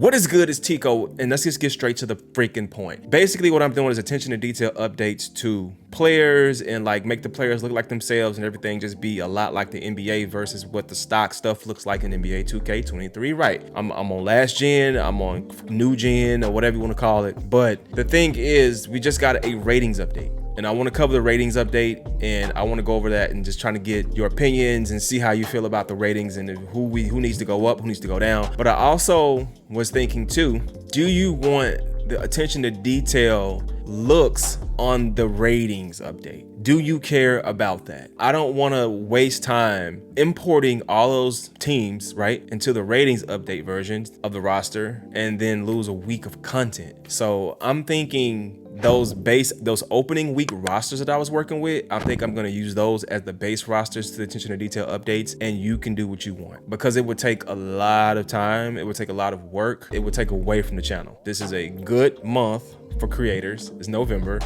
What is good? It's Tico, and let's just get straight to the freaking point. Basically, what I'm doing is attention to detail updates to players and like make the players look like themselves and everything just be a lot like the NBA versus what the stock stuff looks like in NBA 2K23. Right. I'm on last gen, I'm on new gen, or whatever you want to call it. But the thing is, we just got a ratings update. And I want to cover the ratings update, and I want to go over that and just trying to get your opinions and see how you feel about the ratings and who needs to go up, who needs to go down. But I also was thinking too, do you want the attention to detail looks on the ratings update? Do you care about that? I don't want to waste time importing all those teams, right, into the ratings update versions of the roster and then lose a week of content. So I'm thinking those opening week rosters that I was working with, I think I'm going to use those as the base rosters to the attention to detail updates, and you can do what you want, because it would take a lot of time, it would take a lot of work, it would take away from the channel. This is a good month for creators. It's November,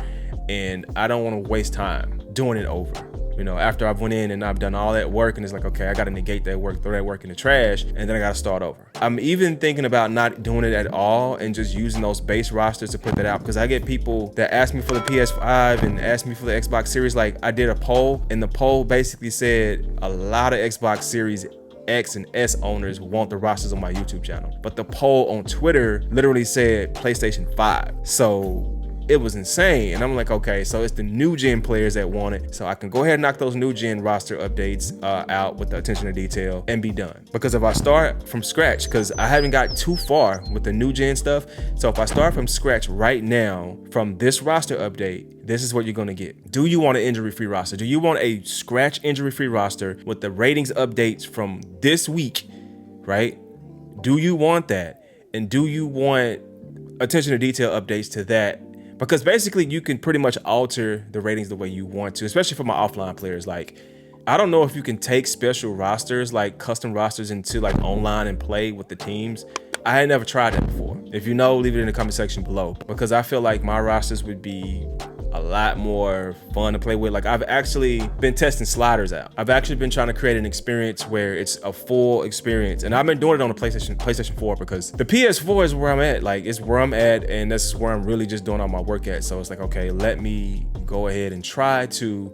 and I don't want to waste time doing it over. You know, after I've went in and I've done all that work, and it's like, okay, I got to negate that work, throw that work in the trash, and then I got to start over. I'm even thinking about not doing it at all and just using those base rosters to put that out, because I get people that ask me for the PS5 and ask me for the Xbox Series. Like, I did a poll, and the poll basically said a lot of Xbox Series X and S owners want the rosters on my YouTube channel. But the poll on Twitter literally said PlayStation 5. So it was insane. And I'm like, okay, so it's the new gen players that want it. So I can go ahead and knock those new gen roster updates out with the attention to detail and be done. Because if I start from scratch, because I haven't got too far with the new gen stuff. So if I start from scratch right now from this roster update, this is what you're gonna get. Do you want an injury-free roster? Do you want a scratch injury-free roster with the ratings updates from this week, right? Do you want that? And do you want attention to detail updates to that? Because basically you can pretty much alter the ratings the way you want to, especially for my offline players. Like, I don't know if you can take special rosters, like custom rosters, into like online and play with the teams. I had never tried that before. If you know, leave it in the comment section below, because I feel like my rosters would be a lot more fun to play with. Like, I've actually been testing sliders out. I've actually been trying to create an experience where it's a full experience, and I've been doing it on the PlayStation 4, because the PS4 is where I'm at. Like, it's where I'm at, and that's where I'm really just doing all my work at. So it's like, okay, let me go ahead and try to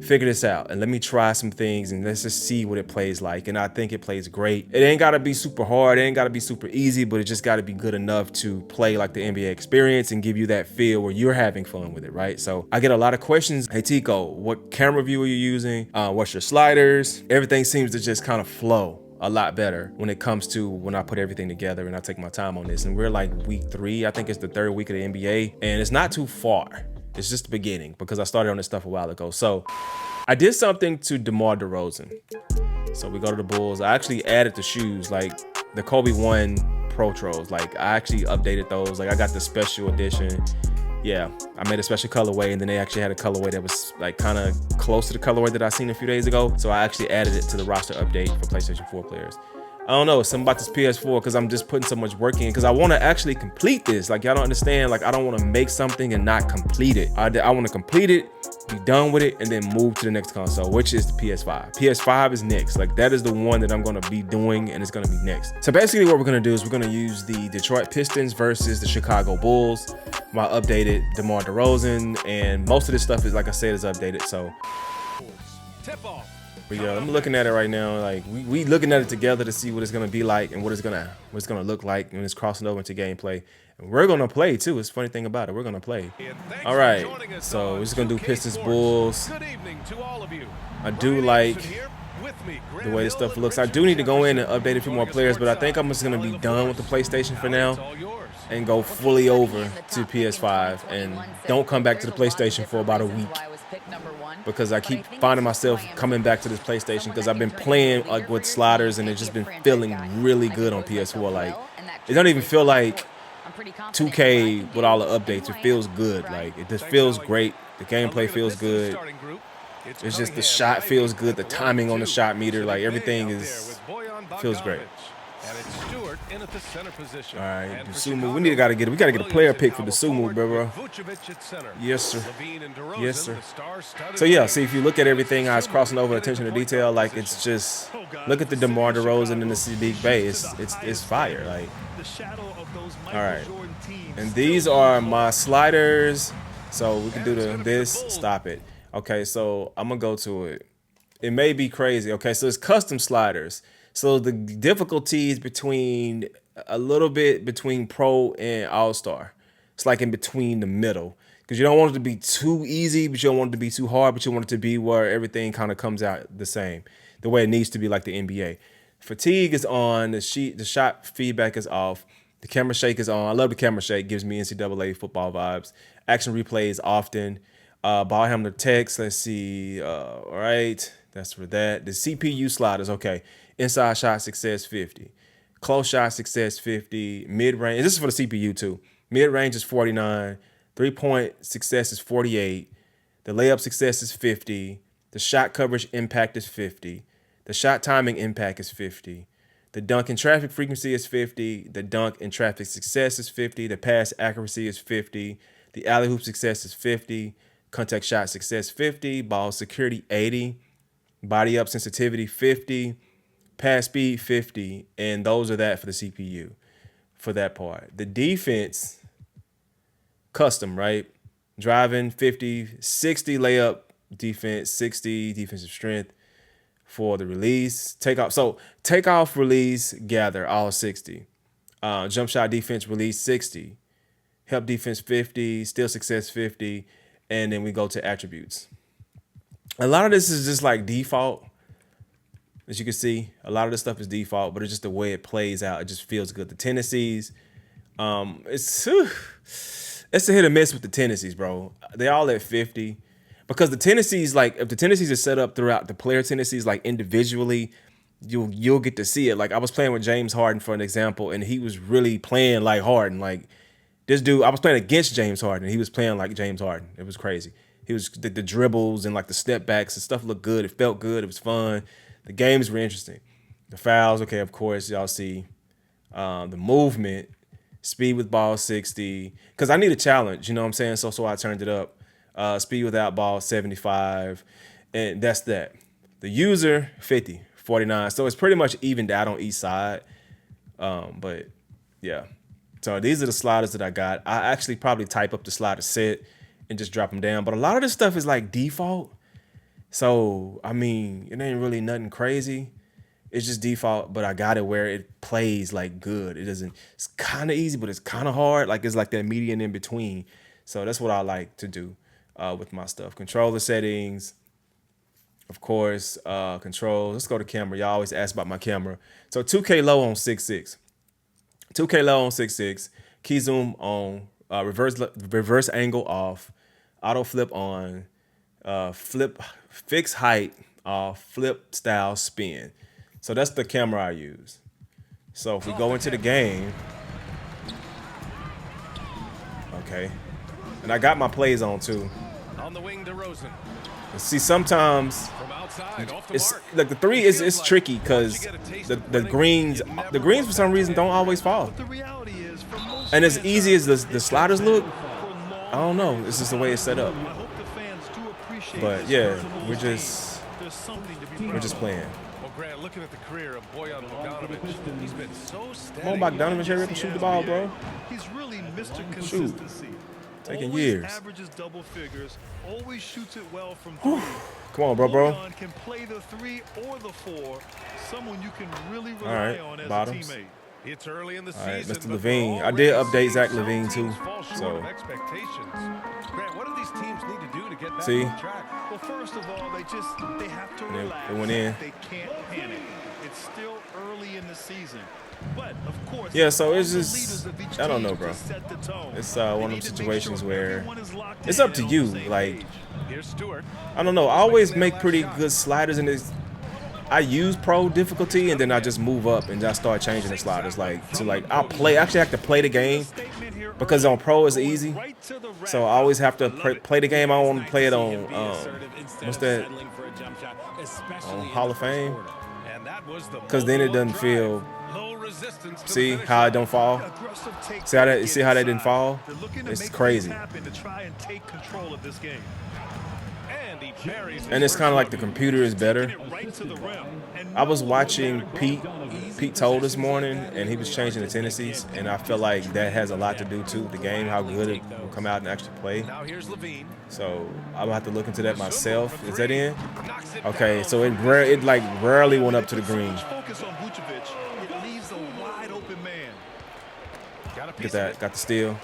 figure this out, and let me try some things, and let's just see what it plays like. And I think it plays great. It ain't gotta be super hard, it ain't gotta be super easy, but it just gotta be good enough to play like the NBA experience and give you that feel where you're having fun with it, right? So I get a lot of questions. Hey Tico, what camera view are you using? What's your sliders? Everything seems to just kind of flow a lot better when it comes to when I put everything together and I take my time on this. And we're like week 3, I think it's the 3rd week of the NBA, and it's not too far. It's just the beginning, because I started on this stuff a while ago. So I did something to DeMar DeRozan. So we go to the Bulls. I actually added the shoes, like the Kobe 1 Pro Tros. Like, I actually updated those. Like, I got the special edition. Yeah, I made a special colorway, and then they actually had a colorway that was like kind of close to the colorway that I seen a few days ago. So I actually added it to the roster update for PlayStation 4 players. I don't know, something about this PS4, because I'm just putting so much work in, because I want to actually complete this. Like, y'all don't understand. Like, I don't want to make something and not complete it. I want to complete it, be done with it, and then move to the next console, which is the PS5. PS5 is next. Like, that is the one that I'm going to be doing, and it's going to be next. So basically what we're going to do is we're going to use the Detroit Pistons versus the Chicago Bulls, my updated DeMar DeRozan, and most of this stuff is, like I said, is updated. So tip off. But yeah, I'm looking at it right now. Like, we looking at it together to see what it's gonna be like and what it's gonna look like when it's crossing over into gameplay. And we're gonna play too. It's a funny thing about it, we're gonna play. All right, so we're just gonna do Pistons Bulls. I do like the way this stuff looks. I do need to go in and update a few more players, but I think I'm just gonna be done with the PlayStation for now and go fully over to PS5 and don't come back to the PlayStation for about a week, because I keep finding myself coming back to this PlayStation because I've been playing like with sliders, and it's just been feeling really good on PS4. Like, it don't even feel like 2K with all the updates. It feels good. Like, it just feels great. The gameplay feels good. It's just the shot feels good. The timing on the shot meter, like everything feels great. in at the center position. All right, And the for Sumu. Chicago, We gotta get a player pick for the Sumu, bro. Vucevic at center. Yes, sir. Levine and DeRozan, Yes, sir. the star-studded So yeah, wing. see if you look at everything I was crossing over In at the attention to point detail, guard like position. it's just look at the DeMar DeRozan and the Sadiq Bey. It's fire. Like, all right, and these are my sliders. So we can do this. Stop it. Okay, so I'm gonna go to it. It may be crazy. Okay, so it's custom sliders. So the difficulties between a little bit between pro and all-star. It's like in between the middle. Because you don't want it to be too easy, but you don't want it to be too hard, but you want it to be where everything kind of comes out the same. The way it needs to be, like the NBA. Fatigue is on, the shot feedback is off, the camera shake is on. I love the camera shake, gives me NCAA football vibes. Action replays often. Ball handler text, let's see. All right, that's for that. The CPU sliders, okay. Inside shot success 50. Close shot success 50. Mid-range, this is for the CPU too. Mid-range is 49. 3-point success is 48. The layup success is 50. The shot coverage impact is 50. The shot timing impact is 50. The dunk and traffic frequency is 50. The dunk and traffic success is 50. The pass accuracy is 50. The alley hoop success is 50. Contact shot success 50. Ball security 80. Body up sensitivity 50. Pass speed 50. And those are that for the CPU for that part. The defense, custom, right? Driving 50, 60 layup defense, 60 defensive strength for the release. Takeoff. So takeoff, release, gather, all 60. Jump shot defense, release 60. Help defense 50, steal success 50. And then we go to attributes. A lot of this is just like default. As you can see, a lot of this stuff is default, but it's just the way it plays out. It just feels good. The tendencies, it's a hit or miss with the tendencies, bro. They all at 50 because the tendencies, like if the tendencies are set up throughout the player tendencies, like individually, you'll get to see it. Like I was playing with James Harden for an example, and he was really playing like Harden. Like this dude, I was playing against James Harden. He was playing like James Harden. It was crazy. He was the dribbles and like the step backs and stuff looked good. It felt good. It was fun. The games were interesting. The fouls, okay, of course, y'all see. The movement, speed with ball 60. Because I need a challenge, you know what I'm saying? So I turned it up. Speed without ball 75. And that's that. The user, 50, 49. So it's pretty much evened out on each side. But yeah. So these are the sliders that I got. I actually probably type up the slider set and just drop them down. But a lot of this stuff is like default. So, I mean, it ain't really nothing crazy. It's just default, but I got it where it plays like good. It doesn't, it's kind of easy, but it's kind of hard. Like it's like that median in between. So that's what I like to do with my stuff. Controller settings, of course, controls. Let's go to camera. Y'all always ask about my camera. So 2K low on 6.6. 2K low on 6.6. Key zoom on, reverse angle off, auto flip on, fixed height off, flip style spin. So that's the camera I use. So if we go into the game, okay, and I got my plays on too. On the wing, DeRozan. See, sometimes it's like the three is tricky because the greens for some reason don't always fall. And as easy as the sliders look, I don't know. It's just the way it's set up. But yeah, we're just playing. Well, Grant, looking at the career of Bojan Bogdanovic, he's been so steady. Come on, Bogdanovic, hurry up and shoot the ball, bro. He's really Mr. Consistency. Taking always years. Averages double figures, always shoots it well from three. Come on, bro. Bojan can play the 3 or the 4. Someone you can really All right, rely on as bottoms. a teammate. It's early in the All right, season. Mr. Levine. I did update Zach Levine too. So Expectations. Grant, what do these teams need to do to get back see, on track? Well, first of all, they have to relax. it went in. They can't panic. It's still early in the season. But of course, Yeah, so it's all the just, leaders of each I don't team know, bro. to set the tone. It's They one of need those to make situations sure where everyone is locked it's in up to and on you. the same Like, page. Here's Stewart. I don't know. I always make pretty good sliders in this. I use pro difficulty and then I just move up and I start changing the sliders. Like I'll play. Actually, I have to play the game because on pro it's easy. So I always have to play the game. I don't want to play it on what's that? On Hall of Fame. Because then it doesn't feel distance to the See finish how it line. don't fall? Aggressive take See how back that? See how that didn't inside. fall? They're looking to It's make crazy. things happen to try and take control of this game. And he buries And his it's kind of first like the computer is better. Taking it right to the rim. And I was no watching automatic Pete Toll this morning, and he was changing the tendencies, and I feel like that has a lot to do too with the game, how good it will come out and actually play. Now here's Levine. So I'm gonna have to look into that myself. For Is that three. in? Knocks it Okay, down so it from it like rarely went up to the green. Focus on Vucevic. It leaves a wide open man. Got a Get piece of that, it. got the steal,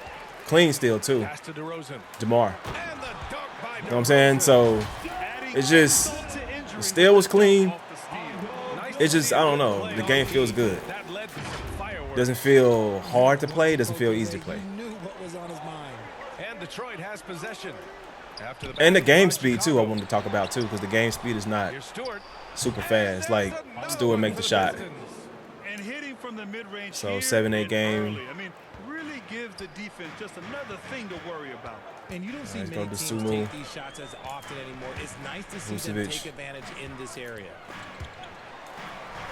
clean steal too. Pass to DeRozan. Jamar, And the dunk by you know what I'm saying? So it's just the steal was clean. It's just, I don't know, the game feels good. That led to some fireworks. Doesn't feel hard to play. Doesn't feel easy to play. Knew what was on his mind. And Detroit has possession. After the And the basketball game by speed too. I Chicago. wanted to talk about too, because the game speed is not Here's Stewart. super fast. Like Stewart make the shot. And hitting from the mid-range. So, here 7-8 and game. early. I mean, really gives the defense just another thing to worry about. And you don't see Let's many go to teams Sumo. take these shots as often anymore. It's nice to see them Vucevic. take advantage in this area.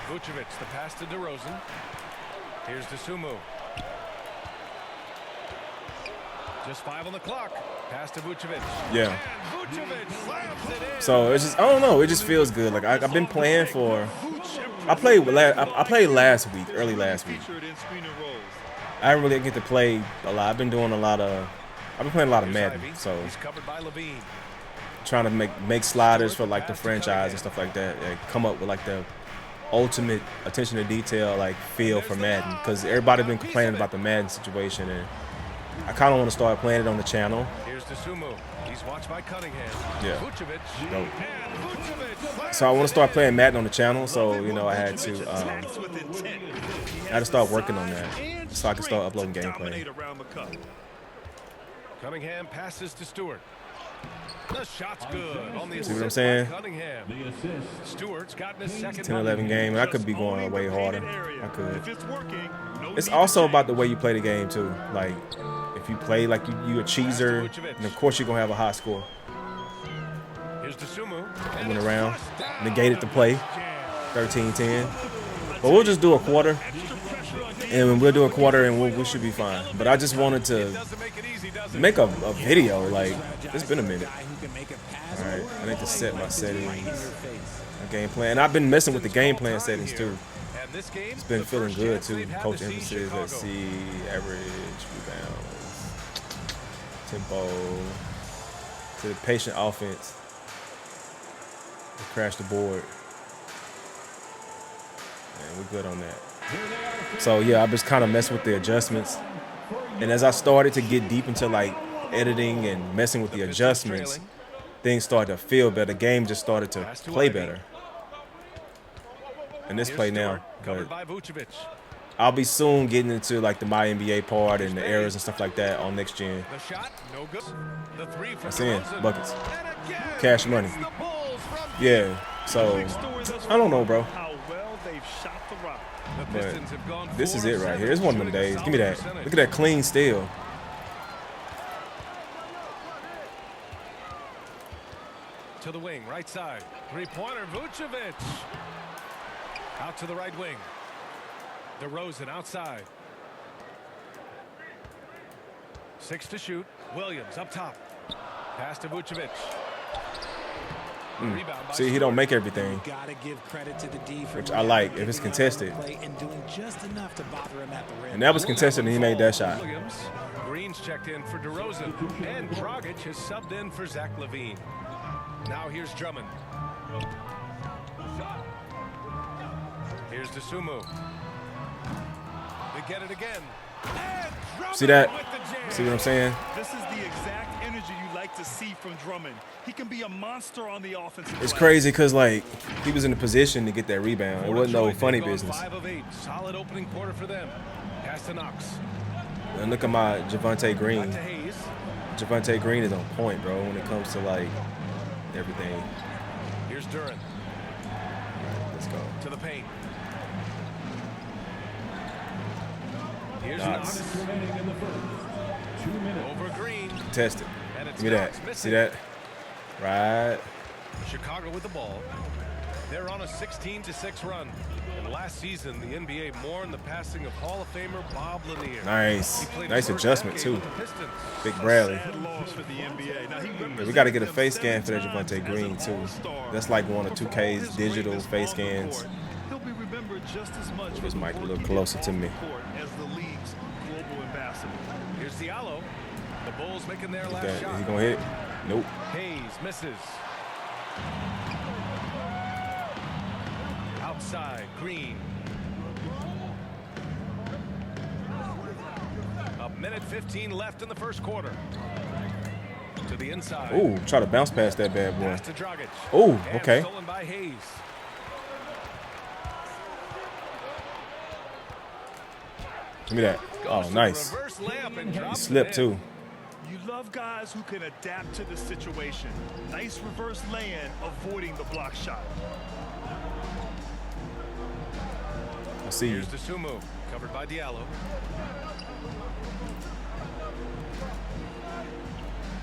Vucevic, the pass to DeRozan. Here's DeSumo. Just 5 on the clock. Pass to Vucevic. Yeah. And Vucevic slams it in. So it's just, I don't know. It just feels good. Like I've been playing for. I played last week, early last week. Featured in screen and rolls. I didn't really get to play a lot. I've been playing a lot of Here's Madden. Ivey. So He's covered by Levine. trying to make sliders for like the franchise and stuff like that. And come up with like the ultimate attention to detail like feel for Madden, because everybody been complaining about the Madden situation, and I kind of want to start playing it on the channel. Here's DeSumo. He's watched by Cunningham. Yeah. Vucevic. Dope. And Vucevic slams So I want it to start in. playing Madden on the channel. So you know I had to Attacks with intent. I had to start working on that so I can start uploading To gameplay. dominate around the cup. Cunningham passes to Stewart. The shot's good on the See what I'm assist saying? by Cunningham. Stewart's gotten his second 10-11 game, and I could be Just going owning way the harder. painted area. I could. If it's working, no It's need to also about the change. way you play the game too. Like if you play like you a cheeser, and of course you're gonna have a high score. Here's DeSumo. I went around, negated the play, 13-10. But we'll just do a quarter, and we'll do a quarter, and we should be fine. But I just wanted to Doesn't make it easy, does it? make a video. Like it's been a minute. Guy who can make a pass All right, over I need to set my right in settings, your face. my game plan, and I've been messing with the game plan settings too. And this game, It's been the feeling first good chance too. they've had Coach to see emphasis, let's Chicago. see, average rebounds, tempo, to the patient offense. Crash the board. And we're good on that. So yeah, I just kind of messing with the adjustments. And as I started to get deep into like editing and messing with the adjustments, things started to feel better. The game just started to Pass to play Ivey. better. And this Here's play now, Stewart, covered but by Vucevic. I'll be soon getting into like the My NBA part and the errors and stuff like that on next gen. The shot, no good. The three from That's in, DeRozan. buckets. And again, Cash money. it's the Bulls from Yeah, so Big story thus I don't know, bro. How well they've shot the rock. The But Pistons have gone this is 4 it of right here. 7, It's one of them shooting a days. Give me that. solid percentage. Look at that clean steal. To the wing, right side. Three-pointer, Vucevic. Out to the right wing. DeRozan outside. 6 to shoot. Williams up top. Pass to Vucevic. Rebound by See, he don't Stewart. make everything. Gotta give credit to the defense, Which I like, if it's contested. and doing just enough to bother him at the rim. And that was contested, and he made that shot. Williams. Green's checked in for DeRozan. And Dragic has subbed in for Zach LaVine. Now here's Drummond. Here's DeSumo. They get it again. And Drummond See that? with the jam. See what I'm saying? This is the exact energy you like to see from Drummond. He can be a monster on the offensive It's glass. crazy because like he was in the position to get that rebound. It wasn't no Detroit, funny they've gone business. 5 of 8. Solid opening quarter for them. Pass to Knox. And look at my Javante Green. Back to Hayes. Javante Green is on point, bro, when it comes to like everything. Here's Duran Let's go. to the paint. Here's Knox. Knox. Over Green. Tested. And it's Give me Knox that. missing. See that? Right. Chicago with the ball. They're on a 16-6 run. And last season, the NBA mourned the passing of Hall of Famer Bob Lanier. Nice. He played Nice his first adjustment, decade too. with the Pistons. Big Bradley. Sad loss for the NBA. Now, he Yeah, we got to get a represented face them scan for that 7 Javante times Green, as an too. all-star. That's like one of But for 2K's all his digital greatness face on the scans. court, he'll be remembered just as much for This the mic a work little he did closer to on me. the court as the league's global ambassador. Here's Diallo. The Bulls making their Is last shot. he going to hit? Nope. Hayes misses. Outside, Green. A minute 15 left in the first quarter. To the inside. Ooh, try to bounce past that bad boy. Pass to Dragic. Ooh, And okay. stolen by Hayes. Give me that. Oh, Goes to nice. the reverse layup and He drops slipped, it in. too. You love guys who can adapt to the situation. Nice reverse lay-in, avoiding the block shot. I see you. Here's the Sumo, covered by Diallo.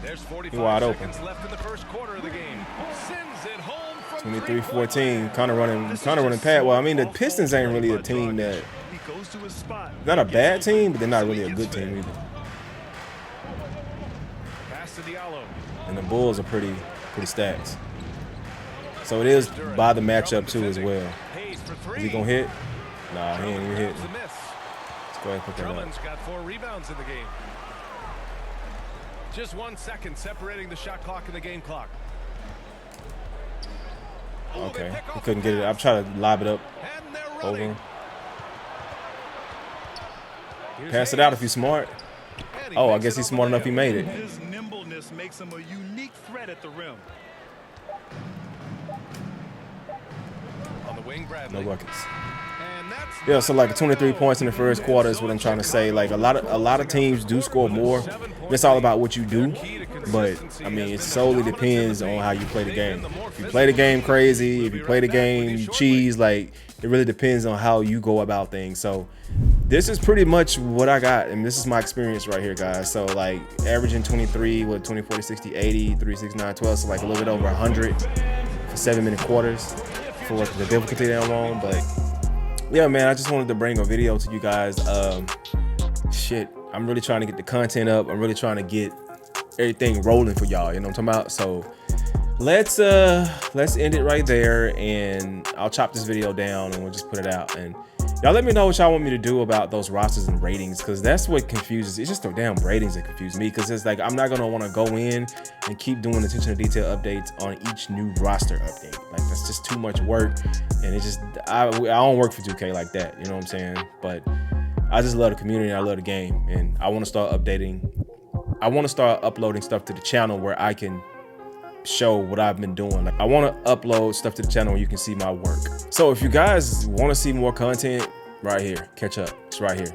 There's 45 wide open. seconds left in the first quarter of the game. Sends it home from 23-14, kind of running past. Well, I mean, the Pistons ain't really a team that, He goes to his spot. not a bad team, but they're not really a good team either. Pass to Diallo. And the Bulls are pretty stacked. So it is by the matchup too as well. Hayes for Is three. he gonna hit? Nah, he ain't even hit. Drummond grabs the miss. Let's go ahead and put that Drummond's up. got 4 rebounds in the game. Just 1 second separating the shot clock and the game clock. Oh, they Okay, pick he off couldn't the get it. I'm pass. trying to lob it up And they're over running. him. Here's Pass it out if Hayes. he's smart. And he Oh, I makes guess it he's off the smart enough he layup. made it. His nimbleness makes him a unique threat at the rim. On the wing, Bradley. No buckets. And that's Yeah, so like 23 points in the first quarter is what I'm trying to say. Like a lot of teams do score more. It's all about what you do. But I mean, it solely depends on how you play the game. If you play the game crazy, if you play the game cheese, like it really depends on how you go about things. So this is pretty much what I got, and this is my experience right here, guys. So like averaging 23 with 20, 40, 60, 80, 3, 6, 9, 12, so like a little bit over 100 for 7-minute quarters for what the difficulty that I'm on. But yeah, man, I just wanted to bring a video to you guys. Shit, I'm really trying to get the content up. I'm really trying to get everything rolling for y'all. You know what I'm talking about? So let's end it right there, and I'll chop this video down and we'll just put it out. And y'all let me know what y'all want me to do about those rosters and ratings, because that's what confuses. It's just the damn ratings that confuse me, because it's like I'm not gonna want to go in and keep doing attention to detail updates on each new roster update. Like that's just too much work, and it's just I don't work for 2K like that. You know what I'm saying? But I just love the community. I love the game, and I want to start updating. I want to start uploading stuff to the channel where I can show what I've been doing. Like I want to upload stuff to the channel where you can see my work. So if you guys want to see more content, right here, catch up. It's right here.